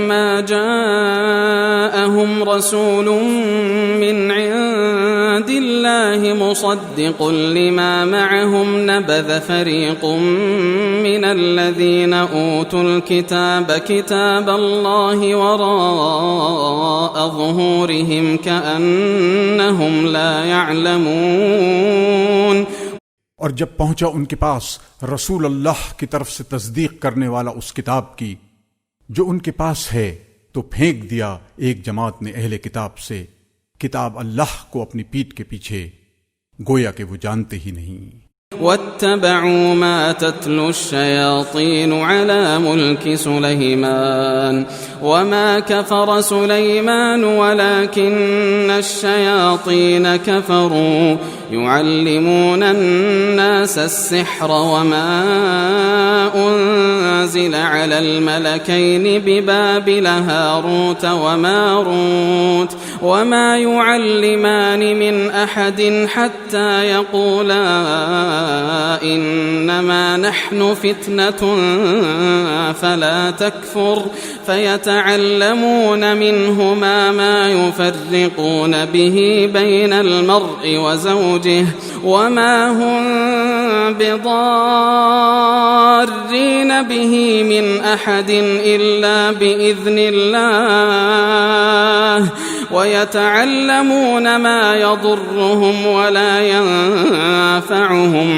فلما جاءهم رسول من عند الله مصدق لما معهم نبذ فريق من الذين أوتوا الكتاب كتاب الله وراء ظهورهم كأنهم لا يعلمون۔ اور جب پہنچا ان کے پاس رسول اللہ کی طرف سے تصدیق کرنے والا اس کتاب کی جو ان کے پاس ہے، تو پھینک دیا ایک جماعت نے اہل کتاب سے کتاب اللہ کو اپنی پیٹھ کے پیچھے، گویا کہ وہ جانتے ہی نہیں۔ واتبعوا ما تتلو الشياطين على ملك سليمان وما كفر سليمان ولكن الشياطين كفروا يعلمون الناس السحر وما أنزل على الملكين ببابل هاروت وماروت وما يعلمان من أحد حتى يقولا إنما نحن فتنة فلا تكفر فيتعلمون منهما ما يفرقون به بين المرء وزوجه وما هم بضارين به من أحد إلا بإذن الله ويتعلمون ما يضرهم ولا ينفعهم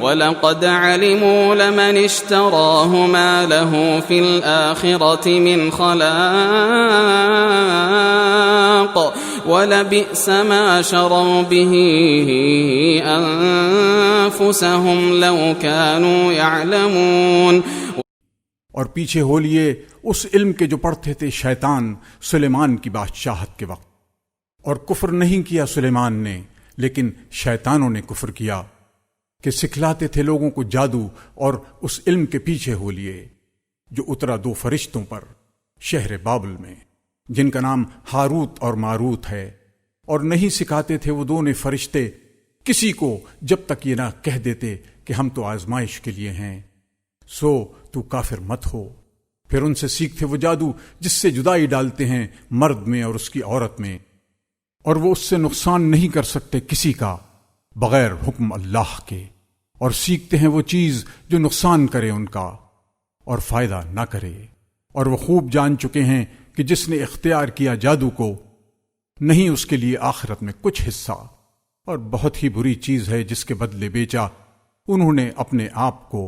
وَلَقَدْ عَلِمُوا لَمَنِ اشْتَرَاهُ مَا لَهُ فِي الْآخِرَةِ مِنْ خَلَاقٍ وَلَبِئْسَ مَا شَرَوْا بِهِ أَنفُسَهُمْ لَوْ كَانُوا يَعْلَمُونَ۔ اور پیچھے ہو لیے اس علم کے جو پڑھتے تھے شیطان سلیمان کی بادشاہت کے وقت، اور کفر نہیں کیا سلیمان نے، لیکن شیطانوں نے کفر کیا کہ سکھلاتے تھے لوگوں کو جادو، اور اس علم کے پیچھے ہو لیے جو اترا دو فرشتوں پر شہر بابل میں، جن کا نام ہاروت اور ماروت ہے، اور نہیں سکھاتے تھے وہ دونوں فرشتے کسی کو جب تک یہ نہ کہہ دیتے کہ ہم تو آزمائش کے لیے ہیں، سو تو کافر مت ہو۔ پھر ان سے سیکھتے وہ جادو جس سے جدائی ڈالتے ہیں مرد میں اور اس کی عورت میں، اور وہ اس سے نقصان نہیں کر سکتے کسی کا بغیر حکم اللہ کے، اور سیکھتے ہیں وہ چیز جو نقصان کرے ان کا اور فائدہ نہ کرے، اور وہ خوب جان چکے ہیں کہ جس نے اختیار کیا جادو کو نہیں اس کے لیے آخرت میں کچھ حصہ، اور بہت ہی بری چیز ہے جس کے بدلے بیچا انہوں نے اپنے آپ کو،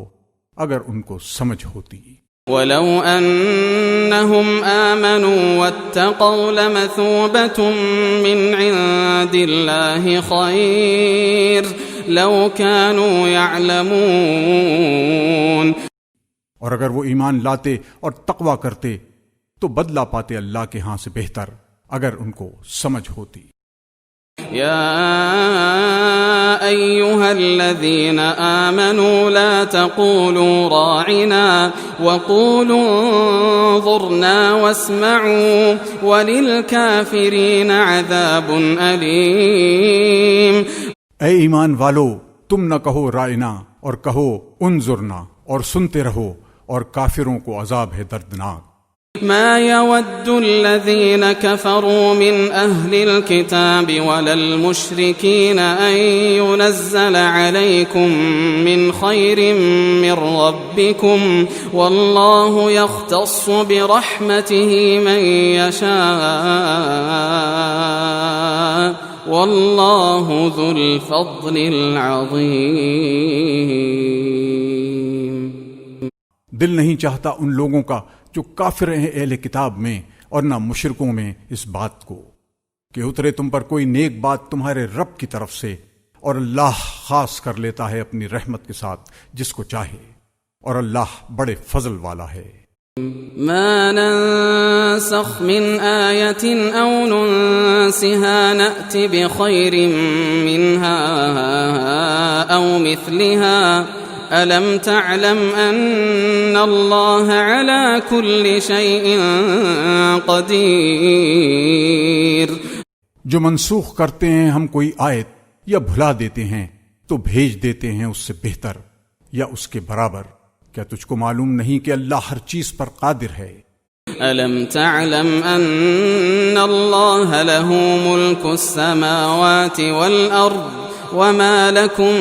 اگر ان کو سمجھ ہوتی۔ وَلَوْ أَنَّهُمْ آمَنُوا وَاتَّقَوْا لَمَثُوبَةٌ مِّنْ عِندِ اللَّهِ خَيْرٌ لَوْ كَانُوا يَعْلَمُونَ۔ اور اگر وہ ایمان لاتے اور تقوی کرتے تو بدلہ پاتے اللہ کے ہاں سے بہتر، اگر ان کو سمجھ ہوتی۔ يا أيها الذين آمنوا لا تقولوا راعنا وقولوا انظرنا واسمعوا وللكافرين عذاب أليم۔ اے ایمان والو، تم نہ کہو رائنا اور کہو انظرنا، اور سنتے رہو، اور کافروں کو عذاب ہے دردناک۔ ما يود الذين كفروا من أهل الكتاب ولا المشركين أن ينزل عليكم من خير من ربكم والله يختص برحمته من يشاء والله ذو الفضل العظيم۔ دل نہیں چاہتا ان لوگوں کا جو کافر ہیں اہل کتاب میں اور نہ مشرکوں میں اس بات کو کہ اترے تم پر کوئی نیک بات تمہارے رب کی طرف سے، اور اللہ خاص کر لیتا ہے اپنی رحمت کے ساتھ جس کو چاہے، اور اللہ بڑے فضل والا ہے۔ ما ننسخ من آية أو ننسها نأت بخير منها أو مثلها أَلَمْ تَعْلَمْ أَنَّ اللَّهَ عَلَى كُلِّ شَيْءٍ قَدِيرٌ۔ جو منسوخ کرتے ہیں ہم کوئی آیت یا بھلا دیتے ہیں تو بھیج دیتے ہیں اس سے بہتر یا اس کے برابر، کیا تجھ کو معلوم نہیں کہ اللہ ہر چیز پر قادر ہے؟ ألم تعلم أن الله له ملك السماوات والأرض وما لكم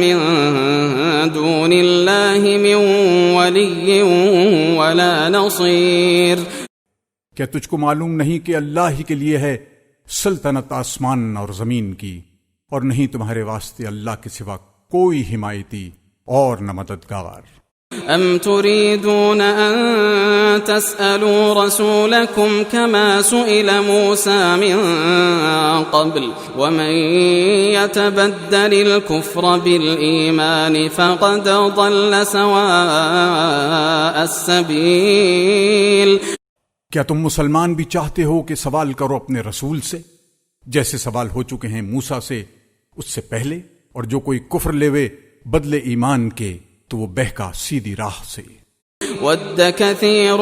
من دون الله من ولي ولا نصير. کیا تجھ کو معلوم نہیں کہ اللہ ہی کے لیے ہے سلطنت آسمان اور زمین کی، اور نہیں تمہارے واسطے اللہ کے سوا کوئی حمایتی اور نہ مددگار. أم تريدون أن تسألوا رسولكم كما سئل موسى من قبل ومن يتبدل الكفر بالإيمان فقد ضل سواء السبيل. کیا تم مسلمان بھی چاہتے ہو کہ سوال کرو اپنے رسول سے جیسے سوال ہو چکے ہیں موسیٰ سے اس سے پہلے، اور جو کوئی کفر لیوے بدلے ایمان کے تو وہ بہکا سیدھی راہ سے. ود كثير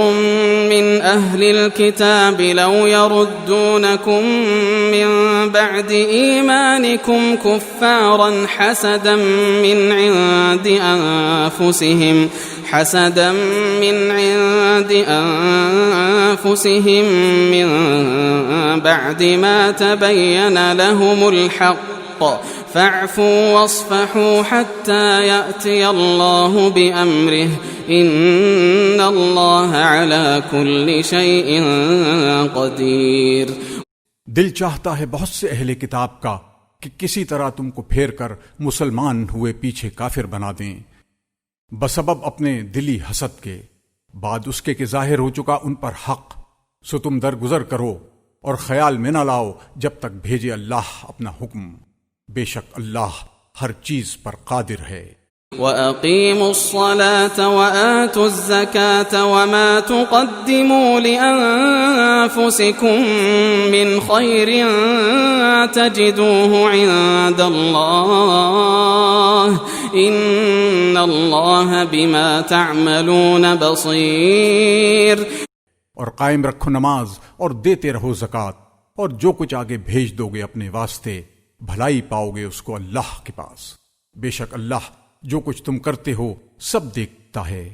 من أهل الكتاب لو يردونكم من بعد إيمانكم كفارا حسدا من عند أنفسهم من بعد ما تبين لهم الحق فاعفوا واصفحوا حتى يأتي الله بأمره إن الله على كل شيء قدير. دل چاہتا ہے بہت سے اہل کتاب کا کہ کسی طرح تم کو پھیر کر مسلمان ہوئے پیچھے کافر بنا دیں بسبب اپنے دلی حسد کے، بعد اس کے کہ ظاہر ہو چکا ان پر حق، سو تم درگزر کرو اور خیال میں نہ لاؤ جب تک بھیجے اللہ اپنا حکم، بے شک اللہ ہر چیز پر قادر ہے. وَأَقِيمُوا الصَّلَاةَ وَآتُوا الزَّكَاةَ وَمَا تُقَدِّمُوا لِأَنفُسِكُم مِّنْ خَيْرٍ تَجِدُوهُ عِندَ اللَّهِ إِنَّ اللَّهَ بِمَا تَعْمَلُونَ بَصِيرٌ. اور قائم رکھو نماز اور دیتے رہو زکوٰۃ، اور جو کچھ آگے بھیج دو گے اپنے واسطے بھلائی پاؤ گے اس کو اللہ کے پاس، بے شک اللہ جو کچھ تم کرتے ہو سب دیکھتا ہے.